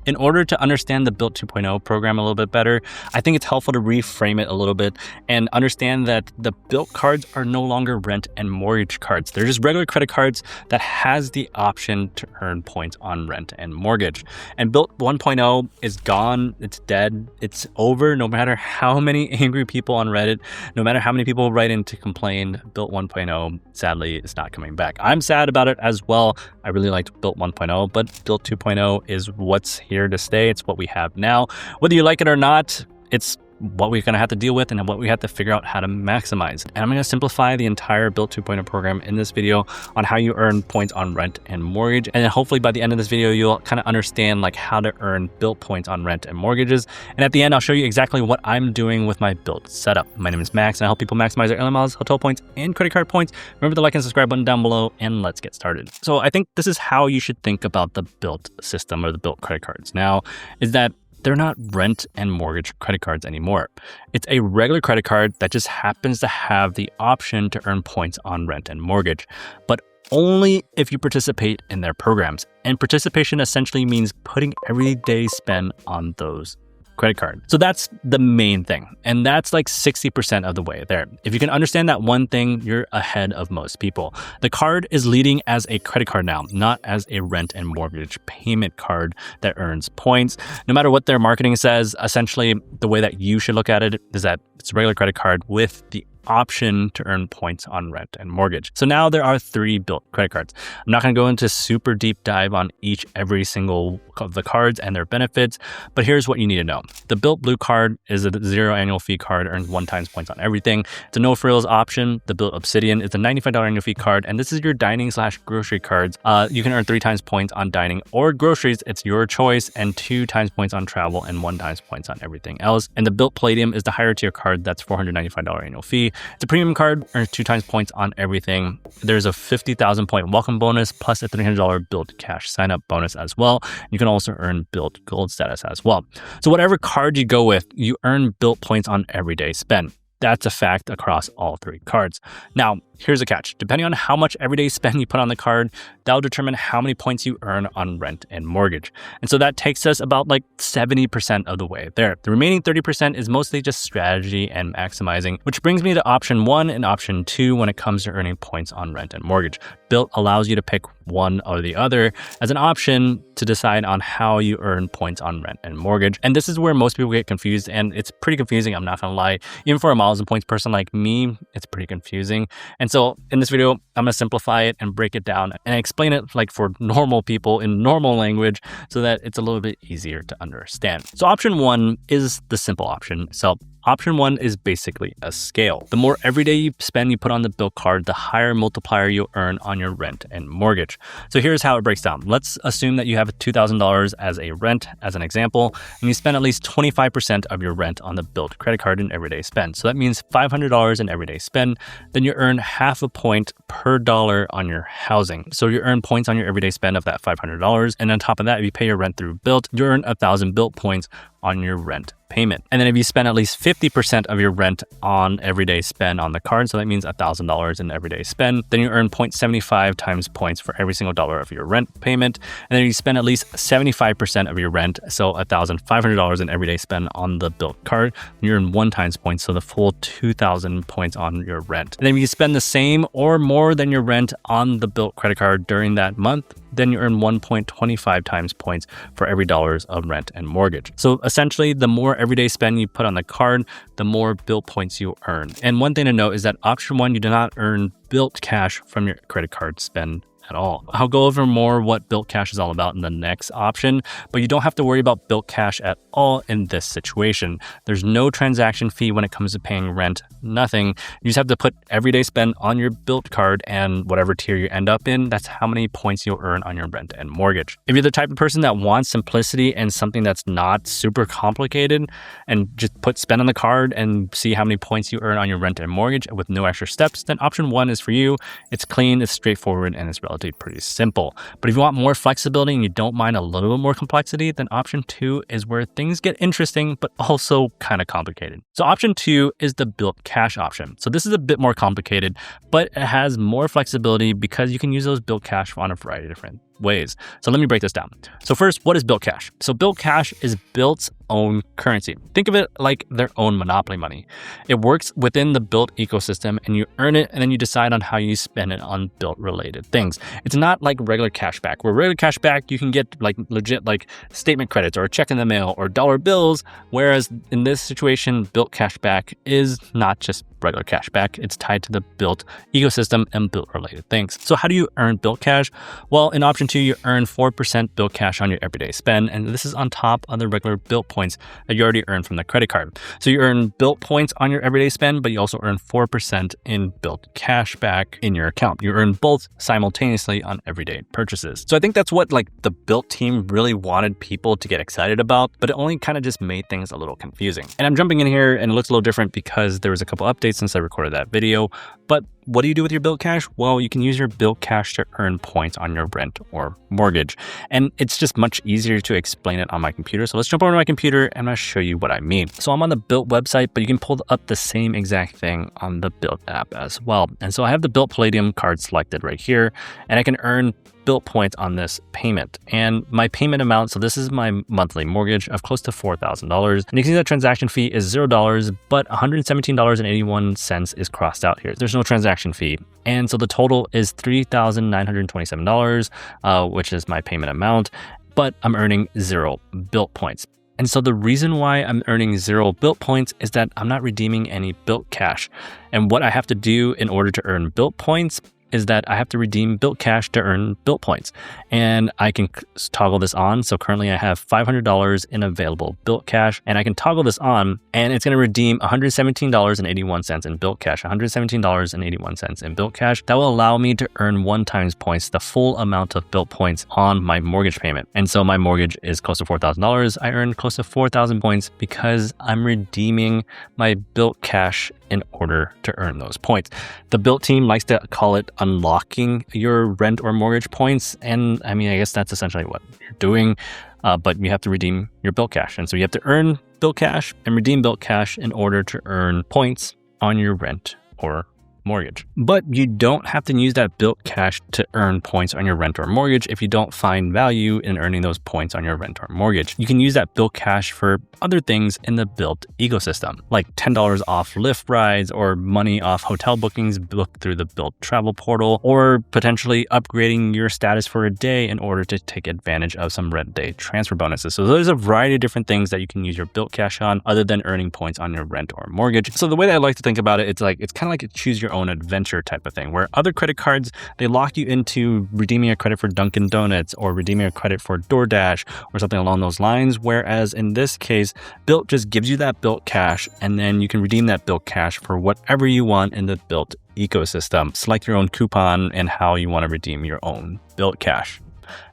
In order to understand the Bilt 2.0 program a little bit better, I think it's helpful to reframe it a little bit and understand that the Bilt cards are no longer rent and mortgage cards. They're just regular credit cards that has the option to earn points on rent and mortgage. And Bilt 1.0 is gone. It's dead. It's over. No matter how many angry people on Reddit, no matter how many people write in to complain, Bilt 1.0 sadly is not coming back. I'm sad about it as well. I really liked Bilt 1.0, but Bilt 2.0 is what's here to stay. It's what we have now. Whether you like it or not, it's what we're going to have to deal with and what we have to figure out how to maximize. And I'm going to simplify the entire Bilt 2.0 program in this video on how you earn points on rent and mortgage. And then hopefully by the end of this video, you'll kind of understand like how to earn Bilt points on rent and mortgages. And at the end, I'll show you exactly what I'm doing with my Bilt setup. My name is Max and I help people maximize their airline miles, hotel points, and credit card points. Remember the like and subscribe button down below, and let's get started. So I think this is how you should think about the Bilt system or the Bilt credit cards now, is that they're not rent and mortgage credit cards anymore. It's a regular credit card that just happens to have the option to earn points on rent and mortgage, but only if you participate in their programs. And participation essentially means putting everyday spend on those credit card. So that's the main thing. And that's like 60% of the way there. If you can understand that one thing, you're ahead of most people. The card is leading as a credit card now, not as a rent and mortgage payment card that earns points. No matter what their marketing says, essentially the way that you should look at it is that it's a regular credit card with the option to earn points on rent and mortgage. So now there are 3 Bilt credit cards. I'm not going to go into super deep dive on every single of the cards and their benefits, but here's what you need to know. The Bilt Blue card is a 0 annual fee card, earns 1 times points on everything. It's a no frills option. The Bilt Obsidian is a $95 annual fee card, and this is your dining/grocery cards. You can earn 3 times points on dining or groceries. It's your choice, and 2 times points on travel and 1 times points on everything else. And the Bilt Palladium is the higher tier card. That's $495 annual fee. It's a premium card, earns 2 times points on everything. There's a 50,000 point welcome bonus plus a $300 Bilt Cash sign up bonus as well. You can also earn Bilt Gold status as well. So whatever card you go with, you earn Bilt points on everyday spend. That's a fact across all 3 cards. Now, here's a catch. Depending on how much everyday spend you put on the card, that'll determine how many points you earn on rent and mortgage. And so that takes us about like 70% of the way there. The remaining 30% is mostly just strategy and maximizing, which brings me to option 1 and option 2 when it comes to earning points on rent and mortgage. Bilt allows you to pick one or the other as an option to decide on how you earn points on rent and mortgage. And this is where most people get confused, and it's pretty confusing, I'm not gonna lie. Even for a miles and points person like me, it's pretty confusing. And so in this video, I'm gonna simplify it and break it down and explain it like for normal people in normal language so that it's a little bit easier to understand. So option 1 is the simple option. So option 1 is basically a scale. The more everyday spend you put on the Bilt card, the higher multiplier you earn on your rent and mortgage. So here's how it breaks down. Let's assume that you have $2,000 as a rent, as an example, and you spend at least 25% of your rent on the Bilt credit card in everyday spend. So that means $500 in everyday spend. Then you earn half a point per dollar on your housing. So you earn points on your everyday spend of that $500. And on top of that, if you pay your rent through Bilt, you earn 1,000 Bilt points on your rent payment. And then if you spend at least 50% of your rent on everyday spend on the card, so that means $1,000 in everyday spend, then you earn 0.75 times points for every single dollar of your rent payment. And then you spend at least 75% of your rent, so $1,500 in everyday spend on the Bilt card, you earn 1 times points, so the full 2,000 points on your rent. And then if you spend the same or more than your rent on the Bilt credit card during that month, then you earn 1.25 times points for every $1 of rent and mortgage. So essentially, the more everyday spend you put on the card, the more Bilt points you earn. And one thing to note is that option 1, you do not earn Bilt Cash from your credit card spend at all. I'll go over more what Bilt Cash is all about in the next option, but you don't have to worry about Bilt Cash at all in this situation. There's no transaction fee when it comes to paying rent, nothing. You just have to put everyday spend on your Bilt card, and whatever tier you end up in, that's how many points you'll earn on your rent and mortgage. If you're the type of person that wants simplicity and something that's not super complicated, and just put spend on the card and see how many points you earn on your rent and mortgage with no extra steps, then option 1 is for you. It's clean, it's straightforward, and it's relatively pretty simple. But if you want more flexibility and you don't mind a little bit more complexity, then option 2 is where things get interesting, but also kind of complicated. So option 2 is the Bilt Cash option. So this is a bit more complicated, but it has more flexibility because you can use those Bilt Cash on a variety of different ways. So let me break this down. So first, what is Bilt Cash? So Bilt Cash is Bilt's own currency. Think of it like their own monopoly money. It works within the Bilt ecosystem, and you earn it and then you decide on how you spend it on Bilt related things. It's not like regular cashback, where regular cashback you can get like legit like statement credits or a check in the mail or dollar bills, whereas in this situation, Bilt Cashback is not just regular cashback. It's tied to the Bilt ecosystem and Bilt related things. So how do you earn Bilt Cash? Well, in option 2, you earn 4% Bilt Cash on your everyday spend, and this is on top of the regular Bilt points that you already earned from the credit card. So you earn Bilt points on your everyday spend, but you also earn 4% in Bilt Cashback in your account. You earn both simultaneously on everyday purchases. So I think that's what like the Bilt team really wanted people to get excited about, but it only kind of just made things a little confusing. And I'm jumping in here and it looks a little different because there was a couple updates since I recorded that video. But what do you do with your Bilt Cash? Well, you can use your Bilt Cash to earn points on your rent or mortgage. And it's just much easier to explain it on my computer. So let's jump over to my computer and I'm going to show you what I mean. So I'm on the Bilt website, but you can pull up the same exact thing on the Bilt app as well. And so I have the Bilt Palladium card selected right here, and I can earn Bilt points on this payment. And my payment amount, so this is my monthly mortgage of close to $4,000. And you can see that transaction fee is $0, but $117.81 is crossed out here. There's no transaction fee. And so the total is $3,927, which is my payment amount, but I'm earning 0 Bilt points. And so the reason why I'm earning 0 Bilt points is that I'm not redeeming any Bilt Cash. And what I have to do in order to earn Bilt points is that I have to redeem Bilt Cash to earn Bilt points. And I can toggle this on. So currently I have $500 in available Bilt Cash, and I can toggle this on and it's going to redeem $117.81 in Bilt Cash, $117.81 in Bilt Cash. That will allow me to earn 1 times points, the full amount of Bilt points on my mortgage payment. And so my mortgage is close to $4,000. I earned close to 4,000 points because I'm redeeming my Bilt Cash in order to earn those points. The Bilt team likes to call it unlocking your rent or mortgage points. And I mean, I guess that's essentially what you're doing, but you have to redeem your Bilt Cash. And so you have to earn Bilt Cash and redeem Bilt Cash in order to earn points on your rent or mortgage. But you don't have to use that Bilt Cash to earn points on your rent or mortgage if you don't find value in earning those points on your rent or mortgage. You can use that Bilt Cash for other things in the Bilt ecosystem, like $10 off Lyft rides or money off hotel bookings booked through the Bilt travel portal, or potentially upgrading your status for a day in order to take advantage of some rent day transfer bonuses. So there's a variety of different things that you can use your Bilt Cash on other than earning points on your rent or mortgage. So the way that I like to think about it, it's kind of like a choose your own adventure type of thing, where other credit cards, they lock you into redeeming a credit for Dunkin' Donuts or redeeming a credit for DoorDash or something along those lines. Whereas in this case, Bilt just gives you that Bilt Cash, and then you can redeem that Bilt Cash for whatever you want in the Bilt ecosystem. Select your own coupon and how you want to redeem your own Bilt Cash.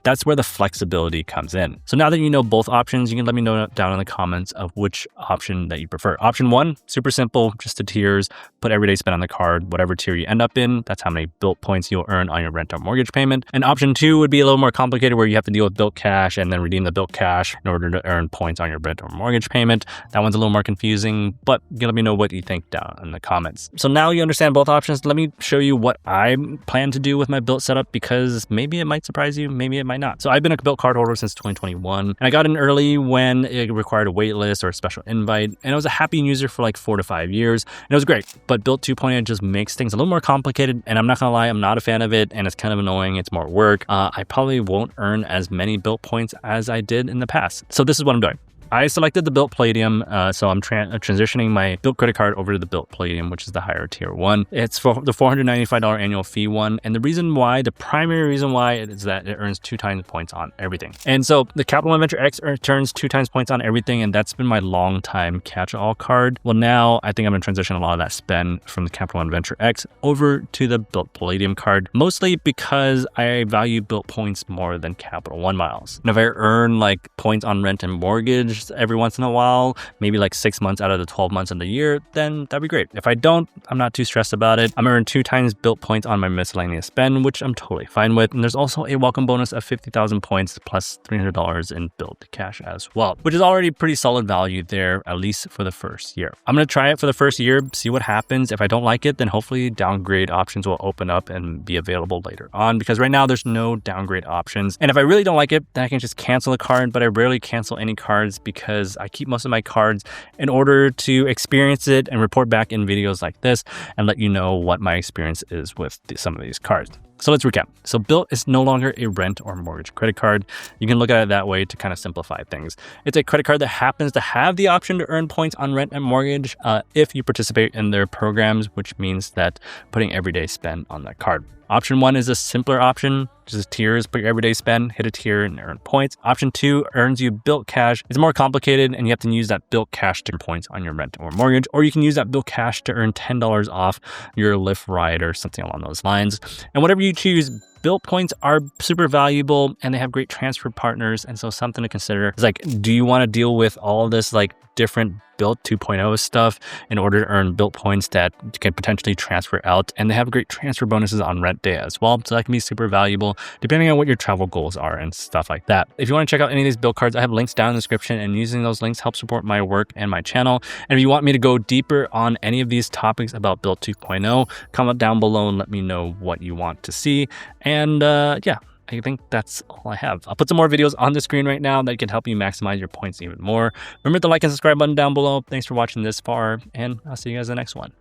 That's where the flexibility comes in. So now that you know both options, you can let me know down in the comments of which option that you prefer. Option 1, super simple, just the tiers, put everyday spend on the card, whatever tier you end up in, that's how many Bilt points you'll earn on your rent or mortgage payment. And option 2 would be a little more complicated, where you have to deal with Bilt Cash and then redeem the Bilt Cash in order to earn points on your rent or mortgage payment. That one's a little more confusing, but you can let me know what you think down in the comments. So now you understand both options. Let me show you what I plan to do with my Bilt setup, because maybe it might surprise you, maybe it might not. So I've been a Bilt card holder since 2021, and I got in early when it required a wait list or a special invite, and I was a happy user for like 4 to 5 years, and it was great. But Bilt 2.0 just makes things a little more complicated, and I'm not gonna lie, I'm not a fan of it, and it's kind of annoying. It's more work. I probably won't earn as many Bilt points as I did in the past. So this is what I'm doing. I selected the Bilt Palladium, so I'm transitioning my Bilt credit card over to the Bilt Palladium, which is the higher tier one. It's for the $495 annual fee one, and the primary reason why is that it earns 2 times points on everything. And so the Capital One Venture X turns 2 times points on everything, and that's been my long time catch-all card. Well, now I think I'm gonna transition a lot of that spend from the Capital One Venture X over to the Bilt Palladium card, mostly because I value Bilt points more than Capital One miles. And if I earn like points on rent and mortgage, just every once in a while, maybe like 6 months out of the 12 months in the year, then that'd be great. If I don't, I'm not too stressed about it. I'm earning 2 times Bilt points on my miscellaneous spend, which I'm totally fine with. And there's also a welcome bonus of 50,000 points plus $300 in Bilt Cash as well, which is already pretty solid value there, at least for the first year. I'm going to try it for the first year, see what happens. If I don't like it, then hopefully downgrade options will open up and be available later on, because right now there's no downgrade options. And if I really don't like it, then I can just cancel a card, but I rarely cancel any cards because I keep most of my cards in order to experience it and report back in videos like this and let you know what my experience is with some of these cards. So let's recap. So Bilt is no longer a rent or mortgage credit card. You can look at it that way to kind of simplify things. It's a credit card that happens to have the option to earn points on rent and mortgage if you participate in their programs, which means that putting everyday spend on that card. Option 1 is a simpler option, just tiers, put your everyday spend, hit a tier and earn points. Option 2 earns you Bilt Cash. It's more complicated and you have to use that Bilt Cash to earn points on your rent or mortgage, or you can use that Bilt Cash to earn $10 off your Lyft ride or something along those lines. And whatever you choose, Bilt points are super valuable and they have great transfer partners. And so something to consider is like, do you want to deal with all this like different Bilt 2.0 stuff in order to earn Bilt points that can potentially transfer out? And they have great transfer bonuses on rent day as well. So that can be super valuable depending on what your travel goals are and stuff like that. If you want to check out any of these Bilt cards, I have links down in the description, and using those links helps support my work and my channel. And if you want me to go deeper on any of these topics about Bilt 2.0, comment down below and let me know what you want to see. And yeah, I think that's all I have. I'll put some more videos on the screen right now that can help you maximize your points even more. Remember to like and subscribe button down below. Thanks for watching this far, and I'll see you guys in the next one.